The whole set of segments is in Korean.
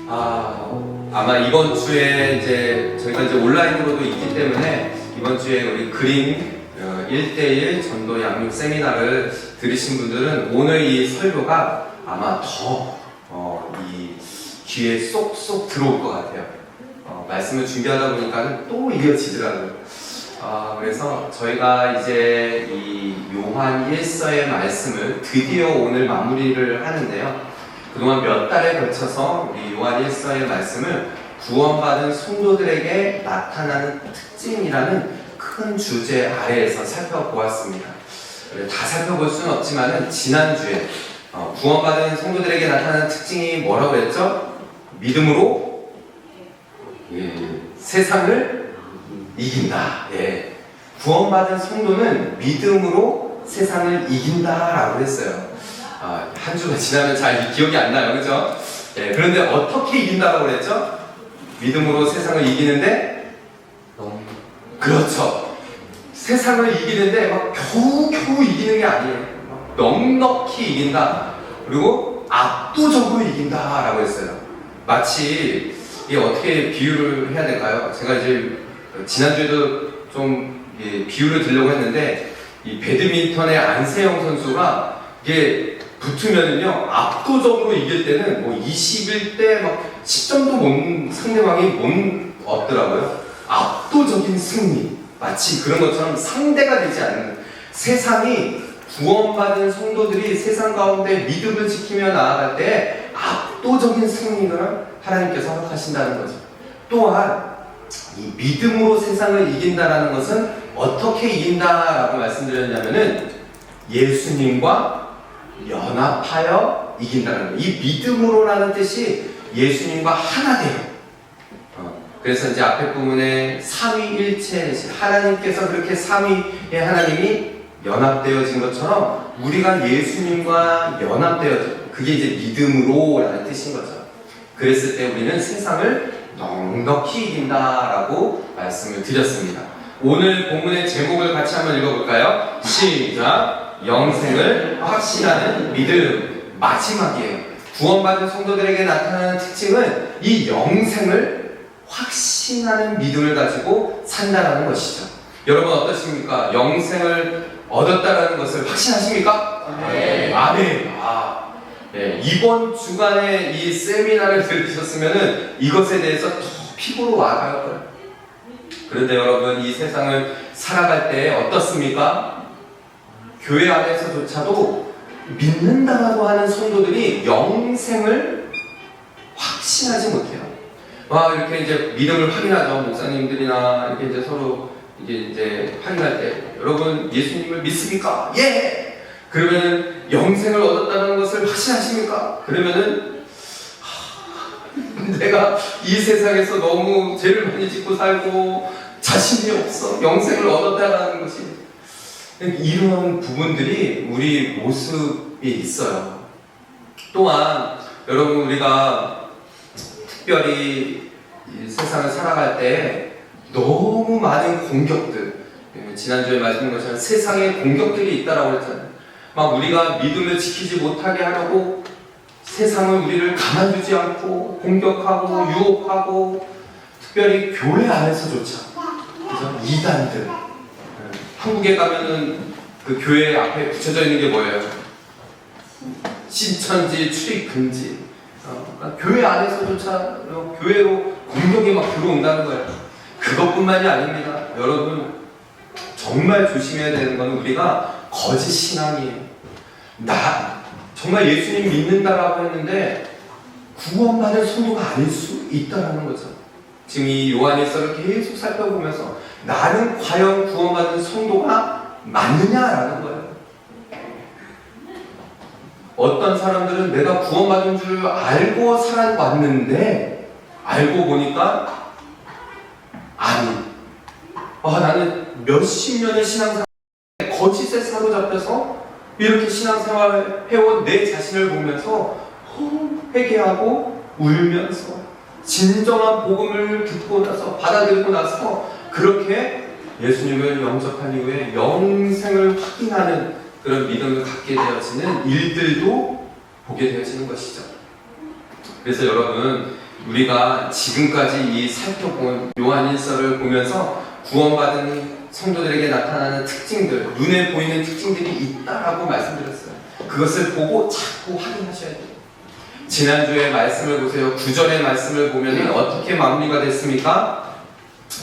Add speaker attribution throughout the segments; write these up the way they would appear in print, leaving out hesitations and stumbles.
Speaker 1: 아마 이번 주에 이제 저희가 이제 온라인으로도 있기 때문에 이번 주에 우리 그림 1대1 전도 양육 세미나를 들으신 분들은 오늘 이 설교가 아마 더 이 귀에 쏙쏙 들어올 것 같아요. 말씀을 준비하다 보니까 또 이어지더라고요. 그래서 저희가 이제 이 요한 1서의 말씀을 드디어 오늘 마무리를 하는데요. 그동안 몇 달에 걸쳐서 우리 요한 1서의 말씀을 구원받은 성도들에게 나타나는 특징이라는 큰 주제 아래에서 살펴보았습니다. 다 살펴볼 수는 없지만 지난주에 구원받은 성도들에게 나타나는 특징이 뭐라고 했죠? 믿음으로 세상을 이긴다. 구원받은 성도는 믿음으로 세상을 이긴다라고 했어요. 한 주가 지나면 잘 기억이 안 나요, 그죠? 그런데 어떻게 이긴다라고 그랬죠? 믿음으로 세상을 이기는데, 그렇죠. 세상을 이기는데 막 겨우겨우 이기는 게 아니에요. 막 넉넉히 이긴다. 그리고 압도적으로 이긴다라고 했어요. 마치 이게 어떻게 비유를 해야 될까요? 제가 이제 지난주에도 좀 비유를 들려고 했는데 이 배드민턴의 안세영 선수가 이게 붙으면은요 압도적으로 이길 때는 뭐 21대 막 10점도 상대방이 못 얻더라고요. 압도적인 승리, 마치 그런 것처럼 상대가 되지 않는, 세상이 구원받은 성도들이 세상 가운데 믿음을 지키며 나아갈 때 압도적인 승리를 하나님께서 허락하신다는 거죠. 또한 이 믿음으로 세상을 이긴다라는 것은 어떻게 이긴다라고 말씀드렸냐면은 예수님과 연합하여 이긴다는 거예요. 이 믿음으로라는 뜻이 예수님과 하나 돼요. 그래서 이제 앞에 부분에 삼위일체, 하나님께서 그렇게 삼위의 하나님이 연합되어진 것처럼 우리가 예수님과 연합되어져, 그게 이제 믿음으로라는 뜻인 거죠. 그랬을 때 우리는 세상을 넉넉히 이긴다라고 말씀을 드렸습니다. 오늘 본문의 제목을 같이 한번 읽어볼까요? 시작! 영생을 확신하는 믿음. 마지막이에요. 구원받은 성도들에게 나타나는 특징은 이 영생을 확신하는 믿음을 가지고 산다라는 것이죠. 여러분 어떠십니까? 영생을 얻었다라는 것을 확신하십니까? 네. 아멘. 이번 주간에 이 세미나를 들으셨으면 이것에 대해서 더 피부로 와닿을 거예요. 그런데 여러분, 이 세상을 살아갈 때 어떻습니까? 교회 안에서조차도 믿는다고 하는 성도들이 영생을 확신하지 못해요. 이렇게 이제 믿음을 확인하죠. 목사님들이나 이렇게 이제 서로 이제 확인할 때, 여러분 예수님을 믿습니까? 예! 그러면은 영생을 얻었다는 것을 확신하십니까? 그러면은 내가 이 세상에서 너무 죄를 많이 짓고 살고 자신이 없어. 영생을 얻었다는 것이, 이런 부분들이 우리 모습에 있어요. 또한 여러분, 우리가 특별히 이 세상을 살아갈 때 너무 많은 공격들, 지난주에 말씀드린 것처럼 세상에 공격들이 있다라고 했잖아요. 막 우리가 믿음을 지키지 못하게 하려고 세상은 우리를 가만두지 않고 공격하고 유혹하고, 특별히 교회 안에서조차, 그래서 이단들, 한국에 가면은 그 교회 앞에 붙여져 있는 게 뭐예요? 신천지 출입 금지. 교회 안에서조차 교회로 공격이 막 들어온다는 거예요. 그것뿐만이 아닙니다. 여러분, 정말 조심해야 되는 건 우리가 거짓 신앙이에요. 정말 예수님 믿는다라고 했는데 구원받은 성도가 아닐 수 있다라는 거죠. 지금 이 요한일서를 계속 살펴보면서 나는 과연 구원받은 성도가 맞느냐라는 거예요. 어떤 사람들은 내가 구원받은 줄 알고 살아왔는데 알고 보니까 나는 몇십 년의 신앙생활 거짓에 사로잡혀서 이렇게 신앙생활을 해온 내 자신을 보면서 회개하고 울면서 진정한 복음을 듣고 나서, 받아들이고 나서 그렇게 예수님을 영접한 이후에 영생을 확인하는 그런 믿음을 갖게 되어지는 일들도 보게 되어지는 것이죠. 그래서 여러분, 우리가 지금까지 이 살펴본 요한일서를 보면서 구원받은 성도들에게 나타나는 특징들, 눈에 보이는 특징들이 있다라고 말씀드렸어요. 그것을 보고 자꾸 확인하셔야 돼요. 지난주에 말씀을 보세요. 9절의 말씀을 보면 어떻게 마무리가 됐습니까?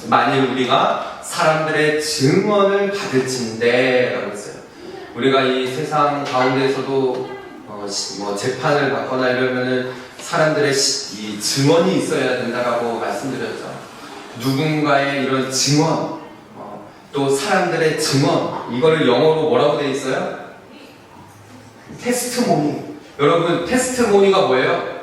Speaker 1: 만일 우리가 사람들의 증언을 받을진대 라고 했어요. 우리가 이 세상 가운데에서도 재판을 받거나 이러면은 사람들의 이 증언이 있어야 된다라고 말씀드렸죠. 누군가의 이런 증언, 또 사람들의 증언, 이거를 영어로 뭐라고 되어 있어요? 테스트모니. 여러분, 테스트모니가 뭐예요?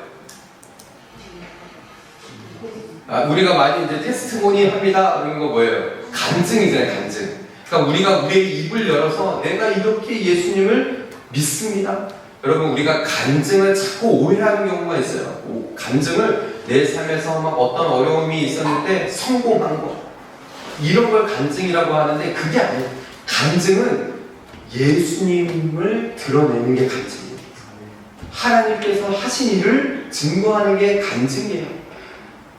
Speaker 1: 우리가 많이 이제 테스트모니 합니다. 그런 거 뭐예요? 간증이잖아요, 간증. 그러니까 우리가 우리의 입을 열어서 내가 이렇게 예수님을 믿습니다. 여러분, 우리가 간증을 자꾸 오해하는 경우가 있어요. 간증을 내 삶에서 막 어떤 어려움이 있었는데 성공한 거, 이런 걸 간증이라고 하는데 그게 아니에요. 간증은 예수님을 드러내는 게 간증이에요. 하나님께서 하신 일을 증거하는 게 간증이에요.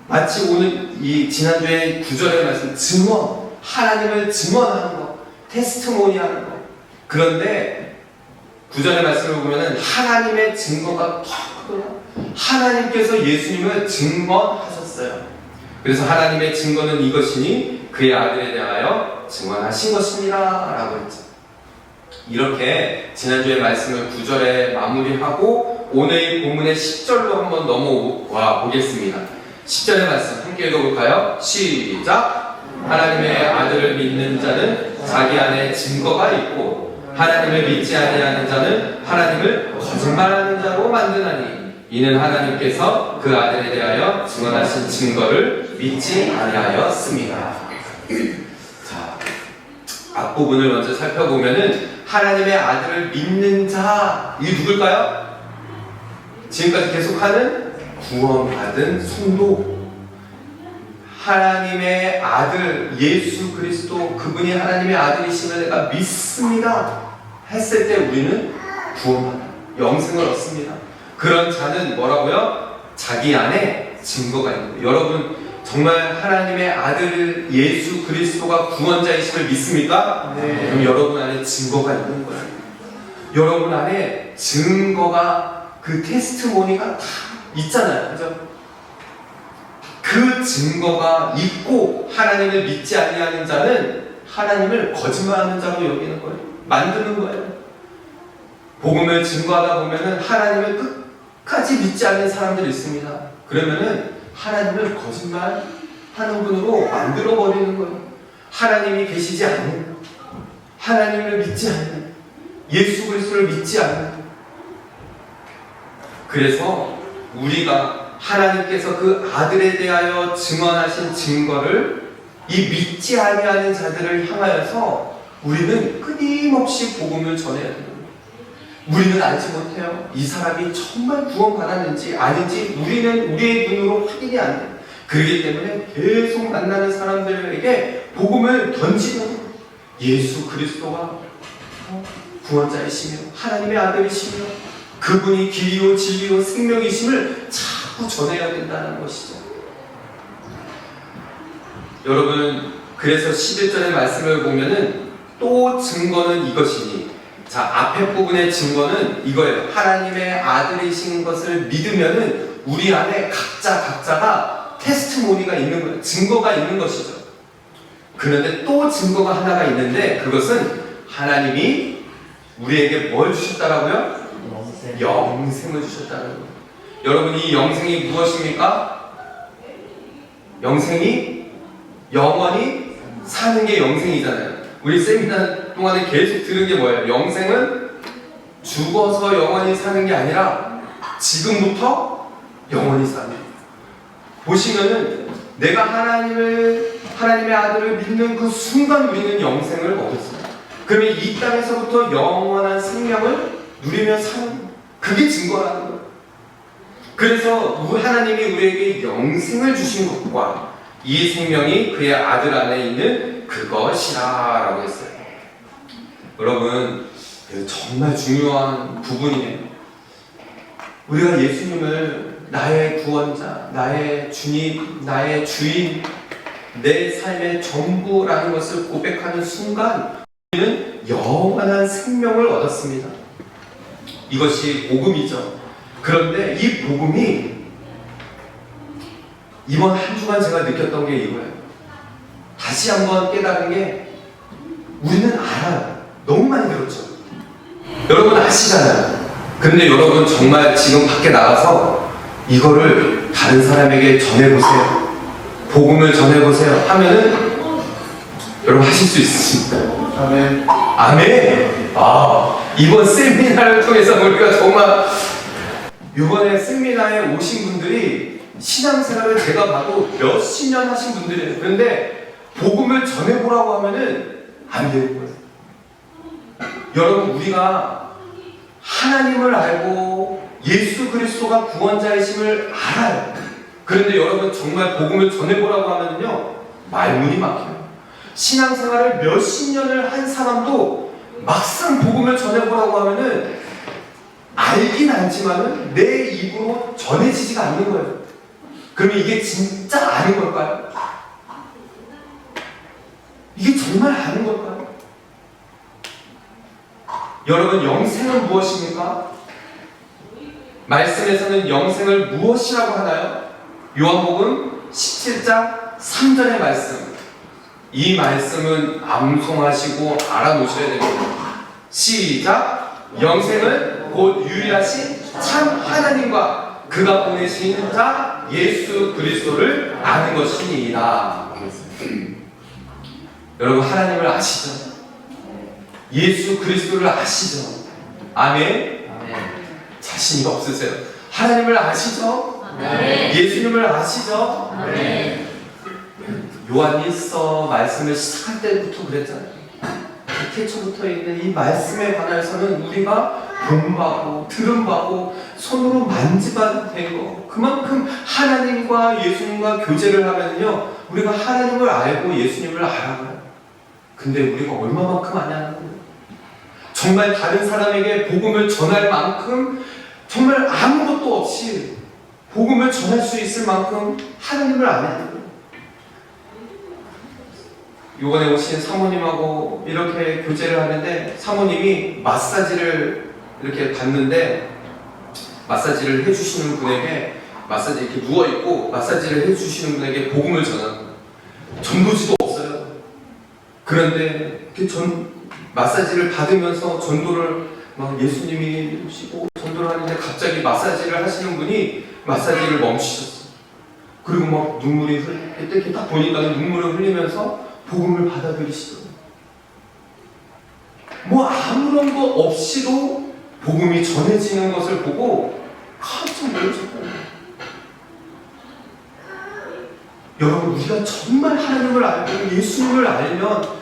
Speaker 1: 마치 오늘 이 지난주에 9절의 말씀, 증언, 하나님을 증언하는 거, 테스트모니 하는 거. 그런데 9절의 말씀을 보면은 하나님의 증거가 더 크거든요. 하나님께서 예수님을 증언하셨어요. 그래서 하나님의 증거는 이것이니 그의 아들에 대하여 증언하신 것입니다 라고 했죠. 이렇게 지난주의 말씀을 9절에 마무리하고 오늘 본문의 10절로 한번 넘어와 보겠습니다. 10절의 말씀 함께 읽어볼까요? 시작! 하나님의 아들을 믿는 자는 자기 안에 증거가 있고 하나님을 믿지 아니하는 자는 하나님을 거짓말하는 자로 만드나니 이는 하나님께서 그 아들에 대하여 증언하신 증거를 믿지 아니하였습니다. 자, 앞부분을 먼저 살펴보면은 하나님의 아들을 믿는 자, 이게 누굴까요? 지금까지 계속하는 구원받은 성도, 하나님의 아들 예수 그리스도, 그분이 하나님의 아들이시면 내가 믿습니다 했을 때 우리는 구원받아 영생을 얻습니다. 그런 자는 뭐라고요? 자기 안에 증거가 있는 거예요. 여러분, 정말 하나님의 아들 예수 그리스도가 구원자이심을 믿습니까? 네. 그럼 여러분 안에 증거가 있는 거예요. 여러분 안에 증거가, 그 테스트모니가 다 있잖아요. 그죠? 그 증거가 있고 하나님을 믿지 아니하는 자는 하나님을 거짓말하는 자로 여기는 거예요. 만드는 거예요. 복음을 증거하다 보면은 하나님을 끝까지 믿지 않는 사람들이 있습니다. 그러면은 하나님을 거짓말하는 분으로 만들어 버리는 거예요. 하나님이 계시지 않는, 하나님을 믿지 않는, 예수 그리스도를 믿지 않는. 그래서 우리가 하나님께서 그 아들에 대하여 증언하신 증거를 이 믿지 아니하는 자들을 향하여서 우리는 끊임없이 복음을 전해야 됩니다. 우리는 알지 못해요. 이 사람이 정말 구원받았는지 아닌지 우리는 우리의 눈으로 확인이 안 돼요. 그렇기 때문에 계속 만나는 사람들에게 복음을 던지는, 예수 그리스도가 구원자이시며 하나님의 아들이시며 그분이 길이요 진리요 생명이심을 자꾸 전해야 된다는 것이죠. 여러분, 그래서 11절의 말씀을 보면은 또 증거는 이것이니, 자, 앞에 부분의 증거는 이거예요. 하나님의 아들이신 것을 믿으면은 우리 안에 각자가 테스트모니가 있는 거예요. 증거가 있는 것이죠. 그런데 또 증거가 하나가 있는데 그것은 하나님이 우리에게 뭘 주셨다라고요? 영생을 주셨다는 거예요. 여러분, 이 영생이 무엇입니까? 영생이 영원히 사는 게 영생이잖아요. 우리 세미나 동안에 계속 들은 게 뭐예요? 영생은 죽어서 영원히 사는 게 아니라 지금부터 영원히 사는 거예요. 보시면은 내가 하나님의 아들을 믿는 그 순간 우리는 영생을 얻었습니다. 그러면 이 땅에서부터 영원한 생명을 누리며 사는 거예요. 그게 증거라는 거예요. 그래서 하나님이 우리에게 영생을 주신 것과 이 생명이 그의 아들 안에 있는 그것이라 라고 했어요. 여러분, 정말 중요한 부분이에요. 우리가 예수님을 나의 구원자, 나의 주님, 나의 주인, 내 삶의 전부라는 것을 고백하는 순간 우리는 영원한 생명을 얻었습니다. 이것이 복음이죠. 그런데 이 복음이 이번 한 주간 제가 느꼈던 게 이거예요. 다시 한번 깨달은 게 우리는 알아요. 너무 많이 들었죠. 여러분 아시잖아요. 근데 여러분 정말 지금 밖에 나가서 이거를 다른 사람에게 전해보세요. 복음을 전해보세요 하면은 여러분 하실 수 있습니다.
Speaker 2: 아멘.
Speaker 1: 아멘. 이번 세미나를 통해서 우리가 정말 이번에 세미나에 오신 분들이 신앙생활을 제가 봐도 몇십 년 하신 분들이에요. 그런데 복음을 전해보라고 하면은 안 되는 거예요. 여러분 우리가 하나님을 알고 예수 그리스도가 구원자이심을 알아요. 그런데 여러분 정말 복음을 전해보라고 하면요 말문이 막혀요. 신앙생활을 몇십 년을 한 사람도 막상 복음을 전해보라고 하면은 알긴 알지만은 내 입으로 전해지지가 않는 거예요. 그러면 이게 진짜 아는 걸까요? 이게 정말 아는 걸까요? 여러분 영생은 무엇입니까? 말씀에서는 영생을 무엇이라고 하나요? 요한복음 17장 3절의 말씀. 이 말씀은 암송하시고 알아놓으셔야 됩니다. 시작! 영생은 곧 유일하신 참 하나님과 그가 보내신 자 예수 그리스도를 아는 것이니이다. 여러분 하나님을 아시죠? 예수 그리스도를 아시죠? 아멘? 자신이 없으세요? 하나님을 아시죠? 예수님을 아시죠? 요한일서 말씀을 시작할 때부터 그랬잖아요. 태초부터 있는 이 말씀에 관해서는 우리가 본바고 들은바고 손으로 만지봐도 된 거. 그만큼 하나님과 예수님과 교제를 하면요 우리가 하나님을 알고 예수님을 알아가요. 근데 우리가 얼마만큼 아냐는 거예요. 정말 다른 사람에게 복음을 전할 만큼 정말 아무것도 없이 복음을 전할 수 있을 만큼 하나님을 아냐는 거예요. 이번에 오신 사모님하고 이렇게 교제를 하는데 사모님이 마사지를 이렇게 받는데 마사지를 해주시는 분에게 마사지 이렇게 누워있고 마사지를 해주시는 분에게 복음을 전하는 거예요. 전도지도 없어요. 그런데 이렇게 마사지를 받으면서 전도를 막 예수님이 오시고 전도를 하는데 갑자기 마사지를 하시는 분이 마사지를 멈추셨어요. 그리고 막 눈물이 이렇게 딱 보니까 눈물을 흘리면서 복음을 받아들이시더라고요. 뭐 아무런 것 없이도 복음이 전해지는 것을 보고 깜짝 놀라셨거든요. 여러분 우리가 정말 하나님을 알고 예수님을 알면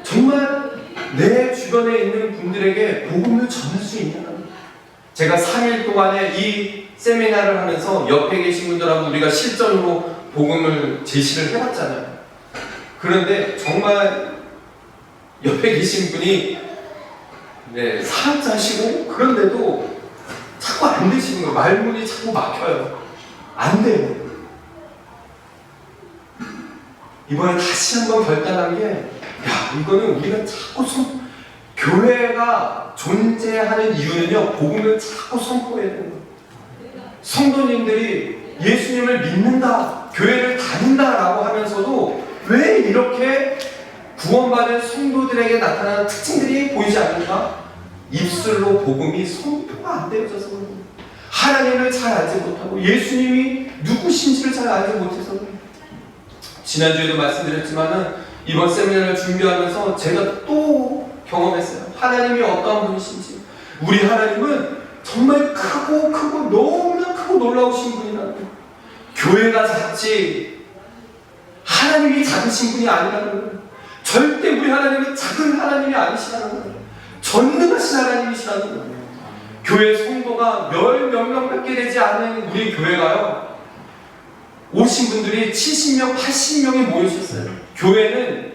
Speaker 1: 정말 내 주변에 있는 분들에게 복음을 전할 수 있냐는 거예요. 제가 3일 동안에 이 세미나를 하면서 옆에 계신 분들하고 우리가 실전으로 복음을 제시를 해봤잖아요. 그런데 정말 옆에 계신 분이 사역자시고 그런데도 자꾸 안 되시는 거예요. 말문이 자꾸 막혀요. 안 돼요. 이번에 다시 한번 결단한 게 이거는 우리가 자꾸 교회가 존재하는 이유는요 복음을 자꾸 선포해야 되는 거예요. 성도님들이 예수님을 믿는다, 교회를 다닌다라고 하면서도 왜 이렇게 구원받은 성도들에게 나타나는 특징들이 보이지 않는가? 입술로 복음이 선포가 안 되어져서 그래요. 하나님을 잘 알지 못하고 예수님이 누구신지를 잘 알지 못해서 그래요. 지난주에도 말씀드렸지만은 이번 세미나를 준비하면서 제가 또 경험했어요. 하나님이 어떠한 분이신지. 우리 하나님은 정말 크고 너무나 크고 놀라우신 분이라는 거예요. 교회가 작지 하나님이 작으신 분이 아니라는 거예요. 절대 우리 하나님은 작은 하나님이 아니시라는 거예요. 전능하신 하나님이시라는 거예요. 교회 성도가 몇 명밖에 되지 않은 우리 교회가요 오신 분들이 70명, 80명이 모이셨어요. 교회는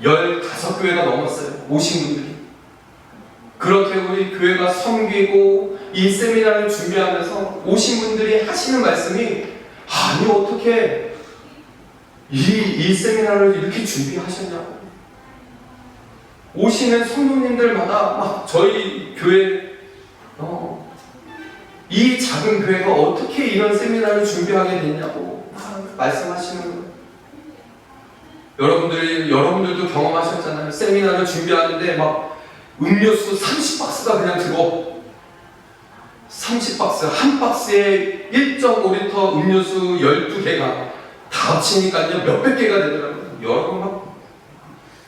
Speaker 1: 15교회가 넘었어요. 오신 분들이. 그렇게 우리 교회가 섬기고 이 세미나를 준비하면서 오신 분들이 하시는 말씀이, 아니 어떻게 이 세미나를 이렇게 준비하셨냐고. 오시는 성도님들마다 막 저희 교회 이 작은 교회가 어떻게 이런 세미나를 준비하게 됐냐고 말씀하시는 거예요. 여러분들도 경험하셨잖아요. 세미나를 준비하는데 막 음료수 30박스가 그냥 들어. 30박스, 한 박스에 1.5리터 음료수 12개가 다 합치니까요 몇백 개가 되더라고요. 여러분 막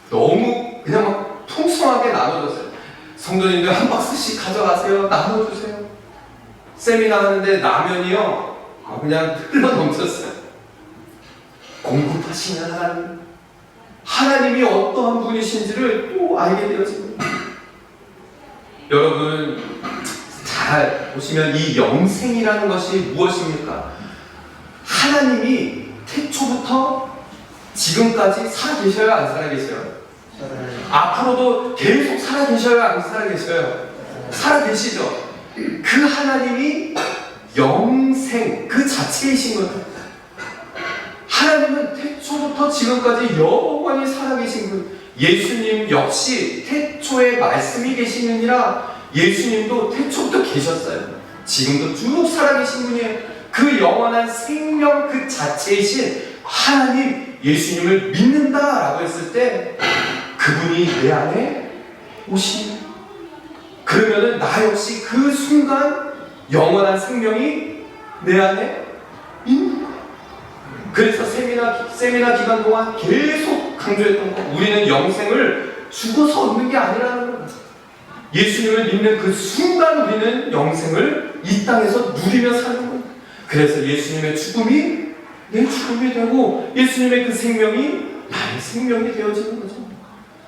Speaker 1: 너무 그냥 막 풍성하게 나눠줬어요. 성도님들 한 박스씩 가져가세요. 나눠주세요. 세미나 하는데 라면이요 그냥 흘러 넘쳤어요. 공급하시는 하나님이 어떠한 분이신지를 또 알게 되어집니다. 여러분 잘 보시면 이 영생이라는 것이 무엇입니까? 하나님이 태초부터 지금까지 살아계셔요? 안 살아계셔요? 앞으로도 계속 살아계셔요? 안 살아계셔요? 살아계시죠? 그 하나님이 영생 그 자체이신 거예요. 하나님은 태초부터 지금까지 영원히 살아계신 분. 예수님 역시 태초에 말씀이 계시느니라. 예수님도 태초부터 계셨어요. 지금도 쭉 살아계신 분이에요. 그 영원한 생명 그 자체이신 하나님 예수님을 믿는다라고 했을 때 그분이 내 안에 오시니, 그러면은 나 역시 그 순간 영원한 생명이 내 안에 있는 거예요. 그래서 세미나 기간 동안 계속 강조했던 거, 우리는 영생을 죽어서 얻는 게 아니라는 거예요. 예수님을 믿는 그 순간 우리는 영생을 이 땅에서 누리며 사는 거예요. 그래서 예수님의 죽음이 내 죽음이 되고 예수님의 그 생명이 나의 생명이 되어지는 거죠.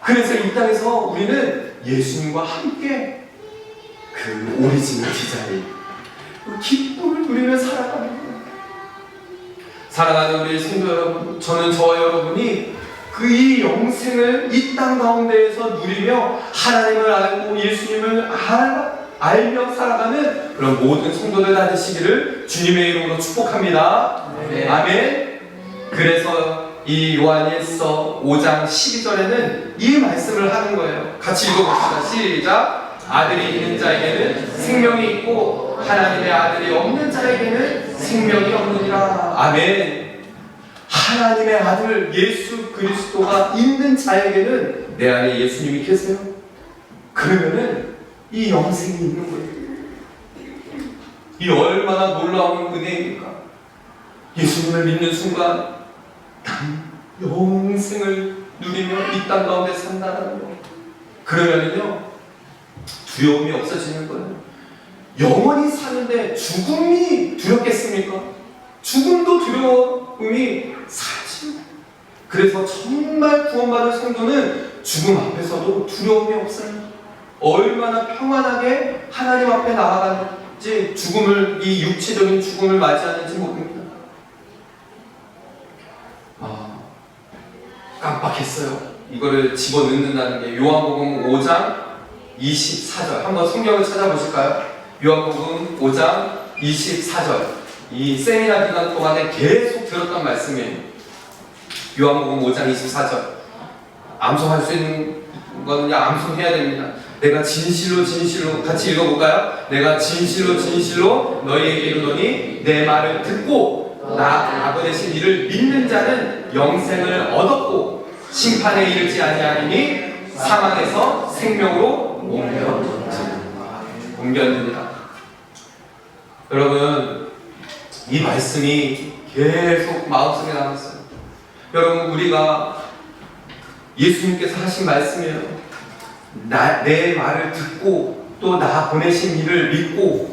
Speaker 1: 그래서 이 땅에서 우리는 예수님과 함께 그 오리지널 디자인, 그 기쁨을 누리며 살아가는 거예요. 사랑하는 우리 성도 여러분, 저는 저와 여러분이 그 이 영생을 이 땅 가운데에서 누리며 하나님을 알고 예수님을 알며 살아가는 그런 모든 성도들 다 되시기를 주님의 이름으로 축복합니다. 네. 아멘. 그래서 이 요한일서 5장 12절에는 이 말씀을 하는 거예요. 같이 읽어봅시다. 시작. 아들이 있는 자에게는 생명이 있고 하나님의 아들이 없는 자에게는 생명이 없느니라. 아멘. 하나님의 아들 예수 그리스도가 있는 자에게는 내 안에 예수님이 계세요. 그러면은 이 영생이 있는 거예요. 이 얼마나 놀라운 은혜입니까? 예수님을 믿는 순간 난 영생을 누리며 이 땅 가운데 산다는 거. 그러면은요 두려움이 없어지는 거예요. 영원히 사는데 죽음이 두렵겠습니까? 죽음도 두려움이 사라집니다. 그래서 정말 구원받을 성도는 죽음 앞에서도 두려움이 없어요. 얼마나 평안하게 하나님 앞에 나아가는지, 죽음을, 이 육체적인 죽음을 맞이하는지 모릅니다. 깜빡했어요. 이거를 집어넣는다는 게 요한복음 5장 24절. 한번 성경을 찾아보실까요? 요한복음 5장 24절. 이 세미나 기간 동안에 계속 들었던 말씀이에요. 요한복음 5장 24절. 암송할 수 있는 건 그냥 암송해야 됩니다. 내가 진실로 진실로, 같이 읽어볼까요? 내가 진실로 진실로 너희에게 이르노니 내 말을 듣고 나 보내신 이를 믿는 자는 영생을 얻었고 심판에 이르지 아니하리니 사망에서 생명으로 옮겨집니다. 여러분, 이 말씀이 계속 마음속에 남았어요. 여러분, 우리가 예수님께서 하신 말씀이에요. 내 말을 듣고 또 나 보내신 이를 믿고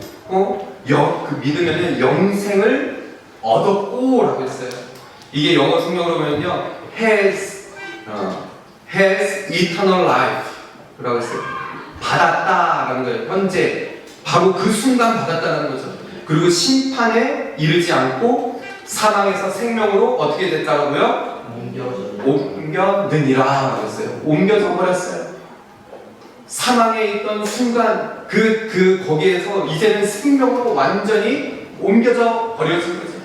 Speaker 1: 믿으면 영생을 얻었고 라고 했어요. 이게 영어 성경으로 보면요 has eternal life 라고 했어요. 받았다라는 거예요. 현재 바로 그 순간 받았다는 거죠. 그리고 심판에 이르지 않고 사망에서 생명으로 어떻게 됐다고요? 옮겨느니라 라고 했어요. 옮겨져 버렸어요. 사망에 있던 순간 거기에서 이제는 생명으로 완전히 옮겨져 버려진 거죠.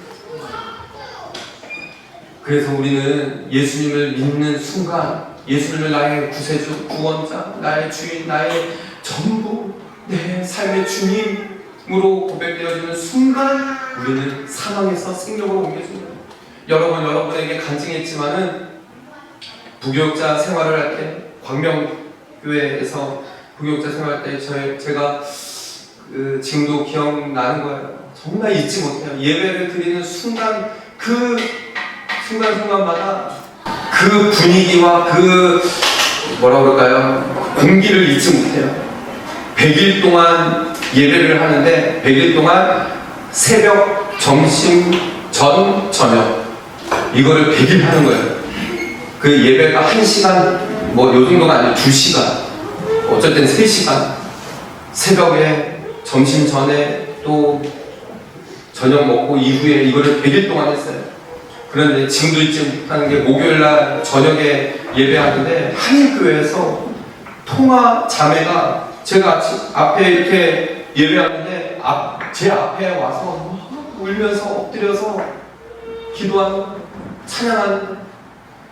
Speaker 1: 그래서 우리는 예수님을 믿는 순간, 예수님을 나의 구세주, 구원자, 나의 주인, 나의 전부, 내 삶의 주님으로 고백되어지는 순간 우리는 사망에서 생명으로 옮겨집니다. 여러분에게 간증했지만은 부교육자 생활을 할 때, 광명교회에서 부교육자 생활할 때 제가 지금도 기억나는 거예요. 정말 잊지 못해요. 예배를 드리는 순간, 그 순간순간마다 그 분위기와 공기를 잊지 못해요. 100일 동안 예배를 하는데 100일 동안 새벽, 점심, 저녁 이거를 100일 하는 거예요. 그 예배가 1시간 요 정도가 아니고 2시간, 어쩔 땐 3시간, 새벽에, 점심 전에, 또 저녁 먹고 이후에 이거를 100일 동안 했어요. 그런데 지금도 잊지 못하는 게 목요일날 저녁에 예배하는데 한일교회에서 통화 자매가 제가 앞에 이렇게 예배하는데 제 앞에 와서 울면서 엎드려서 기도하는, 찬양하는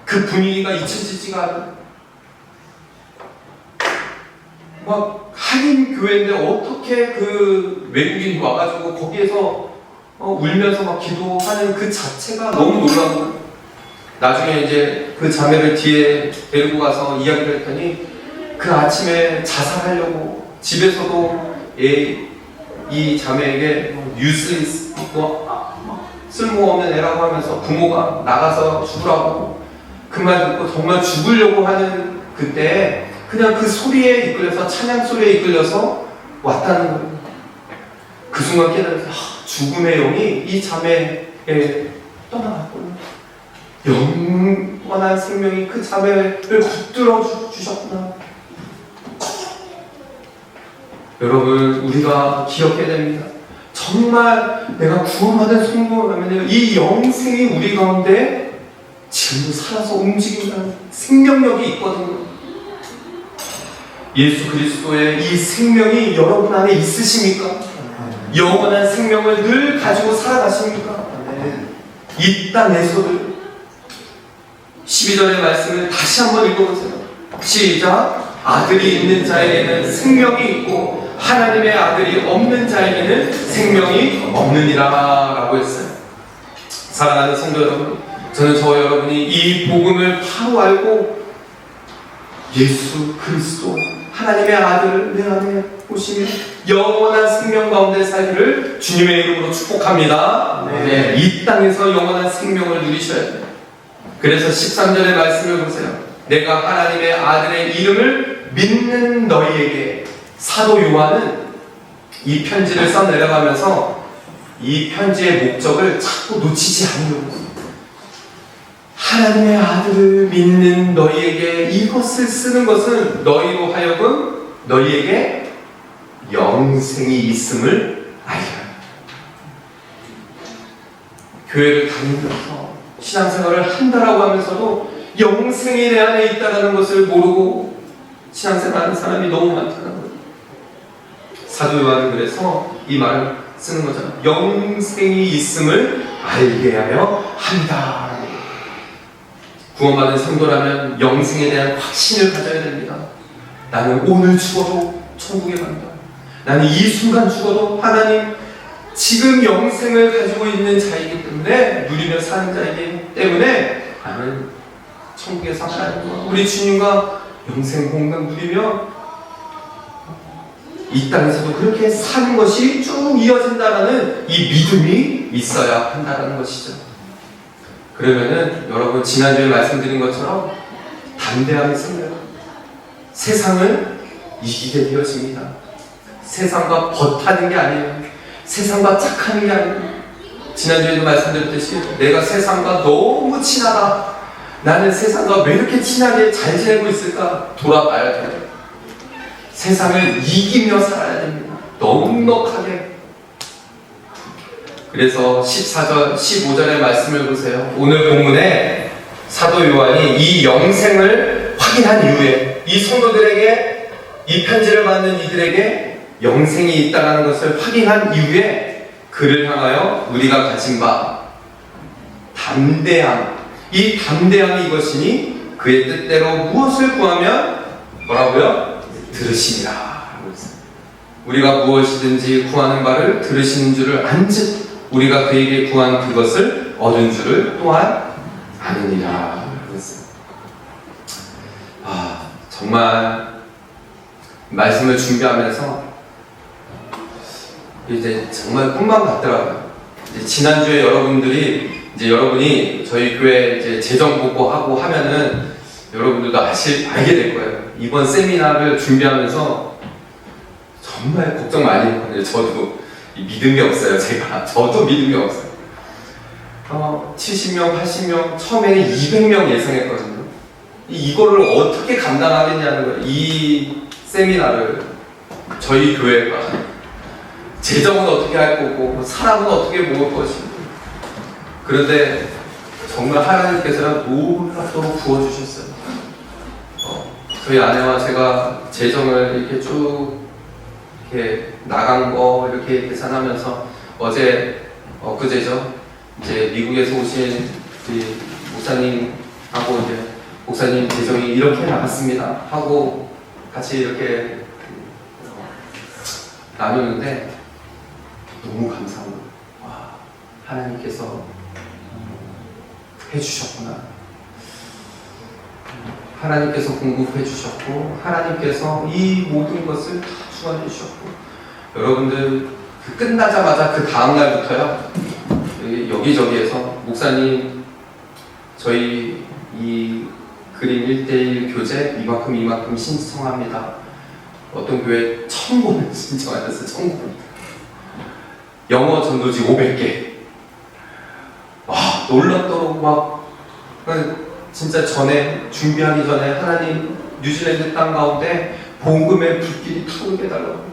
Speaker 1: 그 분위기가 잊혀지지가 않아요. 한인교회인데 어떻게 그 외국인이 와가지고 거기에서 울면서 기도하는 그 자체가 너무 놀라운 거예요. 나중에 이제 그 자매를 뒤에 데리고 가서 이야기를 했더니 그 아침에 자살하려고 집에서도 이 자매에게 유슬리스 쓸모없는 애라고 하면서 부모가 나가서 죽으라고 그 말 듣고 정말 죽으려고 하는 그때 그냥 그 소리에 이끌려서, 찬양 소리에 이끌려서 왔다는 거예요. 그 순간 깨달아서 죽음의 영이 이 자매에 떠나갔구나. 영원한 생명이 그 자매를 붙들어 주셨구나. 여러분, 우리가 기억해야 됩니다. 정말 내가 구원받은 성도라면 이 영생이 우리 가운데 지금도 살아서 움직인다는 생명력이 있거든요. 예수 그리스도의 이 생명이 여러분 안에 있으십니까? 영원한 생명을 늘 가지고 살아가십니까? 이 땅에서도 12절의 말씀을 다시 한번 읽어보세요. 시작. 아들이 있는 자에게는 생명이 있고 하나님의 아들이 없는 자에게는 생명이 없느니라 라고 했어요. 사랑하는 성도 여러분, 저는 저와 여러분이 이 복음을 바로 알고 예수 그리스도 하나님의 아들을 내 안에 오시며 영원한 생명 가운데 살기를 주님의 이름으로 축복합니다. 네. 이 땅에서 영원한 생명을 누리셔야 돼요. 그래서 13절의 말씀을 보세요. 내가 하나님의 아들의 이름을 믿는 너희에게, 사도 요한은 이 편지를 써 내려가면서 이 편지의 목적을 자꾸 놓치지 않으려고 했어요. 하나님의 아들을 믿는 너희에게 이것을 쓰는 것은 너희로 하여금 너희에게 영생이 있음을 알게 합니다. 교회를 다니면서 신앙생활을 한다라고 하면서도 영생이 내 안에 있다는 것을 모르고 신앙생활하는 사람이 너무 많다는 거예요. 사도 요한은 그래서 이 말을 쓰는 거잖아요. 영생이 있음을 알게 하여 한다. 구원받은 성도라면 영생에 대한 확신을 가져야 됩니다. 나는 오늘 죽어도 천국에 간다. 나는 이 순간 죽어도 하나님 지금 영생을 가지고 있는 자이기 때문에, 누리며 사는 자이기 때문에 나는 천국에 살아야 된다. 우리 주님과 영생 공간 누리며 이 땅에서도 그렇게 사는 것이 쭉 이어진다는 이 믿음이 있어야 한다는 것이죠. 그러면은 여러분, 지난주에 말씀드린 것처럼 담대함이 생겨요. 세상을 이기게 되어집니다. 세상과 버타는 게 아니에요. 세상과 착하는 게 아니에요. 지난주에도 말씀드렸듯이 내가 세상과 너무 친하다, 나는 세상과 왜 이렇게 친하게 잘 지내고 있을까 돌아봐야 돼요. 세상을 이기며 살아야 됩니다. 넉넉하게. 그래서 14절, 15절의 말씀을 보세요. 오늘 본문에 사도 요한이 이 영생을 확인한 이후에 이 성도들에게 이 편지를 받는 이들에게 영생이 있다는 것을 확인한 이후에 그를 향하여 우리가 가진 바 담대함, 이 담대함이 이것이니 그의 뜻대로 무엇을 구하면 뭐라고요? 들으시니라. 우리가 무엇이든지 구하는 바를 들으시는 줄을 안즉 우리가 그에게 구한 그것을 얻은 줄을 또한 아느니라. 정말 말씀을 준비하면서 이제 정말 꿈만 같더라고요. 이제 지난주에 여러분이 저희 교회 이제 재정 보고하고 하면은 여러분들도 알게 될 거예요. 이번 세미나를 준비하면서 정말 걱정 많이 했거든요. 저도 믿음이 없어요. 저도 믿음이 없어요. 70명, 80명, 처음에는 200명 예상했거든요. 이거를 어떻게 감당하겠냐는 거예요. 이 세미나를 저희 교회가 재정은 어떻게 할 거고 사람은 어떻게 모을 것이고. 그런데 정말 하나님께서는 놀랍도록 부어주셨어요. 저희 아내와 제가 재정을 이렇게 쭉 이렇게 나간 거 이렇게 계산하면서 엊그제죠. 이제 미국에서 오신 목사님하고 이제 목사님 재정이 이렇게 나갔습니다 하고 같이 이렇게 나누는데 너무 감사합니다. 하나님께서 해주셨구나. 하나님께서 공급해 주셨고 하나님께서 이 모든 것을 다 주관해 주셨고 여러분들 끝나자마자 그 다음 날부터요 여기저기에서 목사님 저희 이 그림 1:1 교재 이만큼 신청합니다. 어떤 교회 1000권을 신청하셨어요. 1000권. 영어 전도지 500개. 놀랍도록 진짜 준비하기 전에 하나님 뉴질랜드 땅 가운데 복음의 불길이 타오르게 해달라고,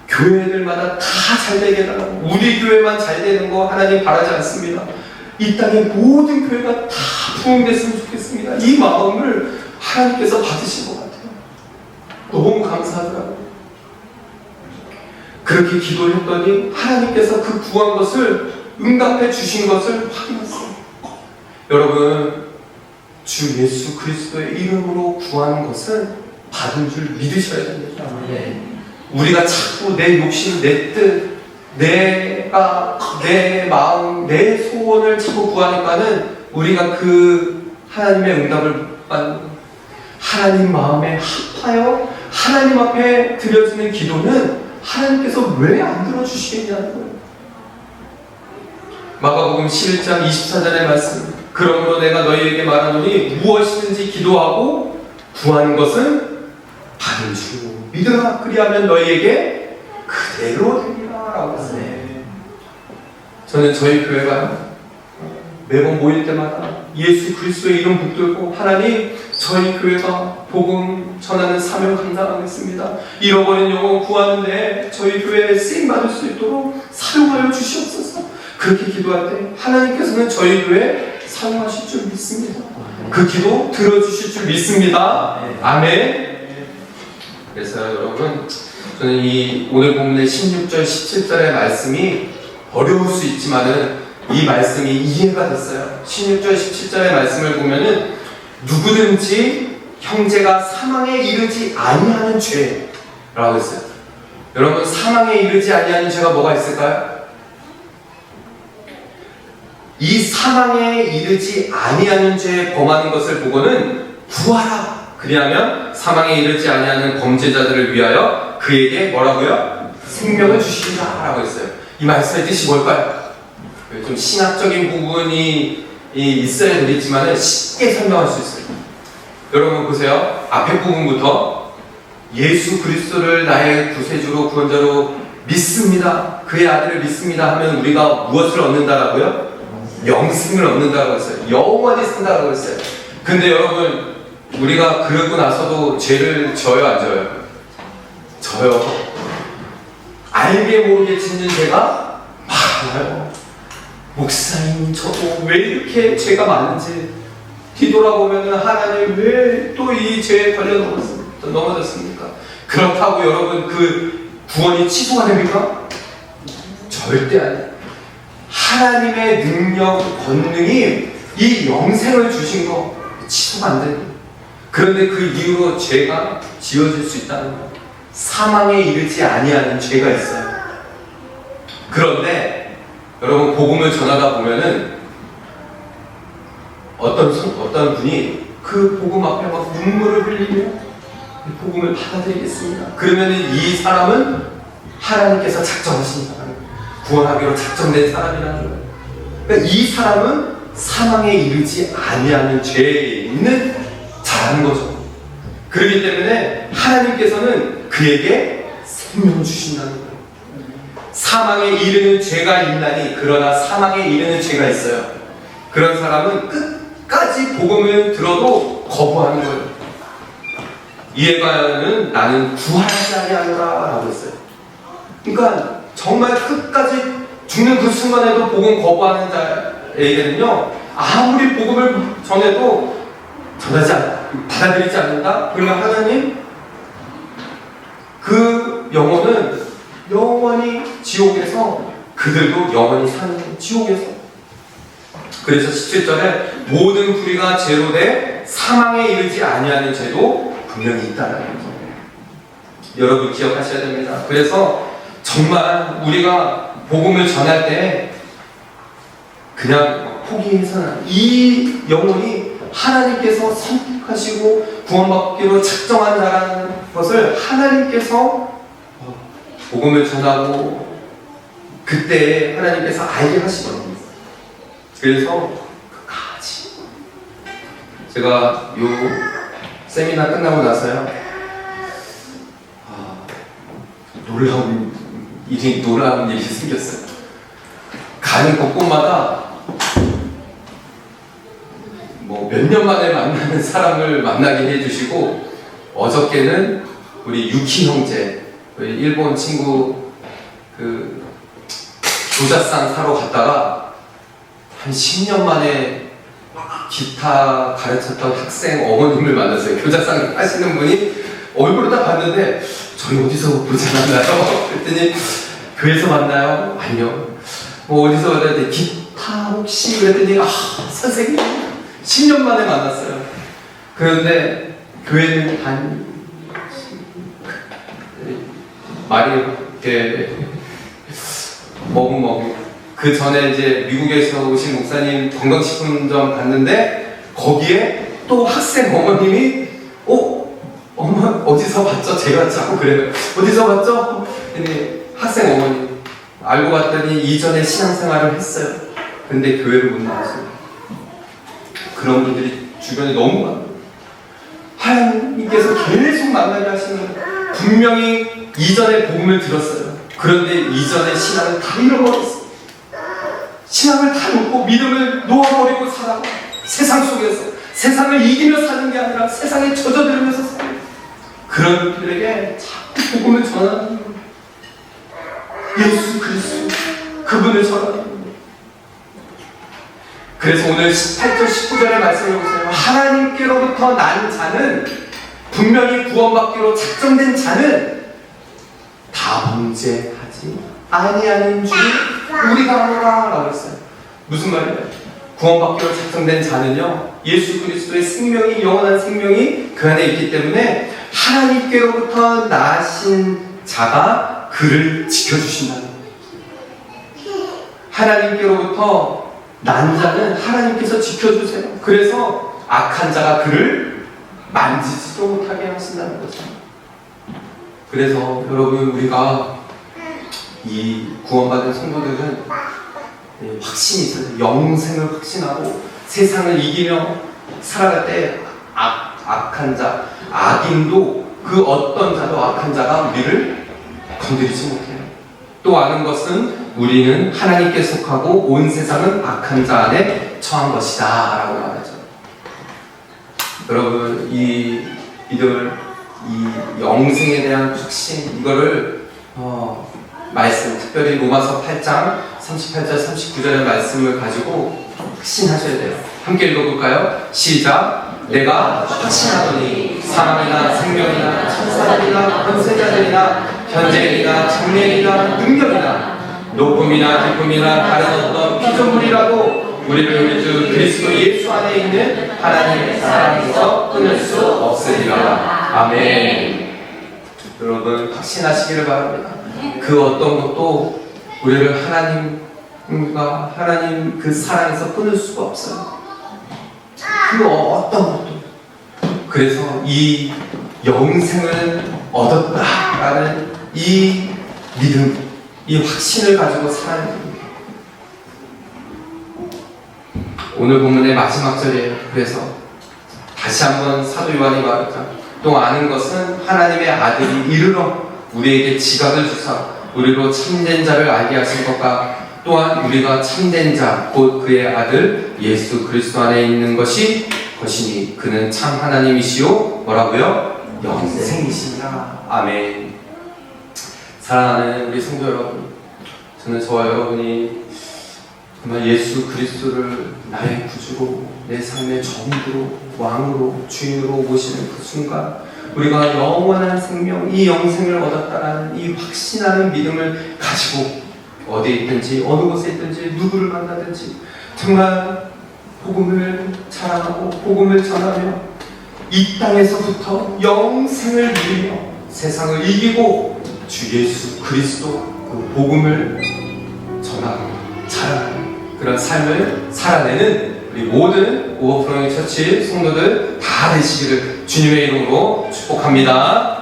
Speaker 1: 교회들마다 다 잘되게 해달라고, 우리 교회만 잘되는 거 하나님 바라지 않습니다. 이 땅의 모든 교회가 다 부흥됐으면 좋겠습니다. 이 마음을 하나님께서 받으신 것 같아요. 너무 감사하더라고요. 그렇게 기도를 했더니 하나님께서 그 구한 것을 응답해 주신 것을 확인했어요. 여러분, 주 예수 그리스도의 이름으로 구하는 것을 받은 줄 믿으셔야 됩니다. 우리가 자꾸 내 욕심, 내 뜻, 내 마음, 내 소원을 자꾸 구하니까는 우리가 그 하나님의 응답을 받는, 하나님 마음에 합하여 하나님 앞에 드려지는 기도는 하나님께서 왜 안 들어주시겠냐는 거예요. 마가복음 11장 24절의 말씀, 그러므로 내가 너희에게 말하노니 무엇이든지 기도하고 구하는 것은 받은 줄 믿으라. 그리하면 너희에게 그대로 되리라 라고 했어요. 저는 저희 교회가 매번 모일 때마다 예수 그리스도의 이름 붙들고, 하나님 저희 교회가 복음 전하는 사명 감당하겠습니다. 잃어버린 영혼 구하는데 저희 교회에 쓰임받을 수 있도록 사용하여 주시옵소서. 그렇게 기도할 때 하나님께서는 저희 교회에 사용하실 줄 믿습니다. 그 기도 들어주실 줄 믿습니다. 아멘. 그래서 여러분, 저는 이 오늘 본문의 16절 17절의 말씀이 어려울 수 있지만은 이 말씀이 이해가 됐어요. 16절 17절의 말씀을 보면은 누구든지 형제가 사망에 이르지 아니하는 죄라고 했어요. 여러분, 사망에 이르지 아니하는 죄가 뭐가 있을까요? 이 사망에 이르지 아니하는 죄에 범하는 것을 보고는 구하라. 그리하면 사망에 이르지 아니하는 범죄자들을 위하여 그에게 뭐라고요? 생명을 주시리라 라고 했어요. 이 말씀의 뜻이 뭘까요? 좀 신학적인 부분이 있어야 되겠지만 쉽게 설명할 수 있어요. 여러분 보세요. 앞에 부분부터 예수 그리스도를 나의 구세주로 구원자로 믿습니다, 그의 아들을 믿습니다 하면 우리가 무엇을 얻는다라고요? 영생을 얻는다고 했어요. 영원히 산다고 했어요. 근데 여러분, 우리가 그러고 나서도 죄를 져요, 안 져요? 져요. 알게 모르게 짓는 죄가 많아요. 목사님, 저도 왜 이렇게 죄가 많은지 뒤돌아보면 하나님 왜 또 이 죄에 걸려 넘어졌습니까? 그렇다고 여러분 그 구원이 취소가 됩니까? 절대 아니에요. 하나님의 능력, 권능이 이 영생을 주신 거 취소가 안 돼요. 그런데 그 이후로 죄가 지어질 수 있다는 거예요. 사망에 이르지 아니하는 죄가 있어요. 그런데 여러분 복음을 전하다 보면은 어떤 분이 그 복음 앞에 막 눈물을 흘리며 복음을 받아들이겠습니다. 그러면은 이 사람은 하나님께서 작정하신 사람, 구원하기로 작정된 사람이라는 거예요. 그러니까 이 사람은 사망에 이르지 아니하는 죄에 있는 자라는 거죠. 그렇기 때문에 하나님께서는 그에게 생명을 주신다는 거예요. 사망에 이르는 죄가 있나니 그러나 사망에 이르는 죄가 있어요. 그런 사람은 끝까지 복음을 들어도 거부하는 거예요. 이해가는 나는 구하지 아니하노라 라고 했어요. 그러니까 정말 끝까지 죽는 그 순간에도 복음 거부하는 자에게는요, 아무리 복음을 전해도 받아들이지 않는다? 그러면 하나님 그 영혼은 영원히 지옥에서, 그들도 영원히 사는 지옥에서. 그래서 17절에 모든 불의가 죄로 돼 사망에 이르지 아니하는 죄도 분명히 있다는 거죠. 여러분 기억하셔야 됩니다. 그래서 정말 우리가 복음을 전할 때 그냥 포기해서는, 이 영혼이 하나님께서 선택하시고 구원받기로 작정한 자라는 것을 하나님께서 복음을 전하고 그때 하나님께서 알게 하시거든요. 그래서 끝까지 제가 요 세미나 끝나고 나서요, 놀라운 일이 생겼어요. 가는 곳곳마다 뭐 몇 년 만에 만나는 사람을 만나게 해주시고, 어저께는 우리 유키 형제, 우리 일본 친구 그 교자상 사러 갔다가 한 10년 만에 기타 가르쳤던 학생 어머님을 만났어요. 교자상 하시는 분이 얼굴을 딱 봤는데 저희 어디서 보지 않았나요? 그랬더니 교회에서 만나요? 아니요. 뭐 어디서 만났는데 기타 혹시? 그랬더니 선생님 10년 만에 만났어요. 그런데 교회는 말이 이렇게 머뭇머뭇. 그 전에 이제 미국에서 오신 목사님 건강식품점 갔는데 거기에 또 학생 어머님이 엄마 어디서 봤죠? 제가 자꾸 그래요. 어디서 봤죠? 근데 학생 어머님 알고 봤더니 이전에 신앙생활을 했어요. 근데 교회를 못 나왔어요. 그런 분들이 주변에 너무 많아요. 하나님께서 계속 만나게 하시는 거예요. 분명히 이전에 복음을 들었어요. 그런데 이전에 신앙을 다 잃어버렸어요. 신앙을 다 놓고 믿음을 놓아버리고 살아가. 세상 속에서 세상을 이기며 사는 게 아니라 세상에 젖어들면서 살아요. 그런 분들에게 자꾸 복음을 전하는 거예요. 예수 그리스도, 그분을 전하는 거예요. 그래서 오늘 18절 19절의 말씀을 보세요. 하나님께로부터 난 자는, 분명히 구원받기로 작정된 자는 다 범죄하지 아니하는 줄 우리가 아노라 라고 했어요. 무슨 말이에요? 구원받기로 작정된 자는요, 예수 그리스도의 생명이, 영원한 생명이 그 안에 있기 때문에 하나님께로부터 나신 자가 그를 지켜주신다는 거예요. 하나님께로부터 난 자는 하나님께서 지켜주세요. 그래서 악한 자가 그를 만지지도 못하게 하신다는 거죠. 그래서 여러분, 우리가 이 구원받은 성도들은 확신이 있어요. 영생을 확신하고 세상을 이기며 살아갈 때 악한 자, 악인도, 그 어떤 자도 악한 자가 우리를 건드리지 못해요. 또 아는 것은 우리는 하나님께 속하고 온 세상은 악한 자 안에 처한 것이다 라고 말하죠. 여러분, 이 영생에 대한 확신, 이거를 말씀, 특별히 로마서 8장 38절 39절의 말씀을 가지고 확신하셔야 돼요. 함께 읽어볼까요? 시작. 내가 확신하노니 사망이나 생명이나 천사들이나 권세자들이나 현재이나 장래이나 능력이나 높음이나 기쁨이나 다른 어떤 피조물이라도 우리를 우리 주 그리스도 예수 안에 있는 하나님의 사랑에서 끊을 수 없으리라. 아멘. 여러분 확신하시기를 바랍니다. 그 어떤 것도 우리를 하나님 그 사랑에서 끊을 수가 없어요. 그 어떤 것도. 그래서 이 영생을 얻었다라는 이 믿음, 이 확신을 가지고 살아야 됩니다. 오늘 본문의 마지막 절이에요. 그래서 다시 한번 사도 요한이 말했다. 또 아는 것은 하나님의 아들이 이르러 우리에게 지각을 주사 우리로 참된 자를 알게 하신 것과 또한 우리가 참된 자 곧 그의 아들 예수 그리스도 안에 있는 것이니 그는 참 하나님이시요 뭐라고요? 영생이시니라. 아멘. 사랑하는 우리 성도 여러분, 저는 저와 여러분이 정말 예수 그리스도를 나의 구주로 내 삶의 전부로 왕으로 주인으로 모시는 그 순간 우리가 영원한 생명, 이 영생을 얻었다라는 이 확신하는 믿음을 가지고 어디에 있든지 어느 곳에 있든지 누구를 만나든지 정말 복음을 자랑하고 복음을 전하며 이 땅에서부터 영생을 누리며 세상을 이기고 주 예수 그리스도 그 복음을 전하고 자랑하는 그런 삶을 살아내는 우리 모든 오버프로잉 처치 성도들 다 되시기를 주님의 이름으로 축복합니다.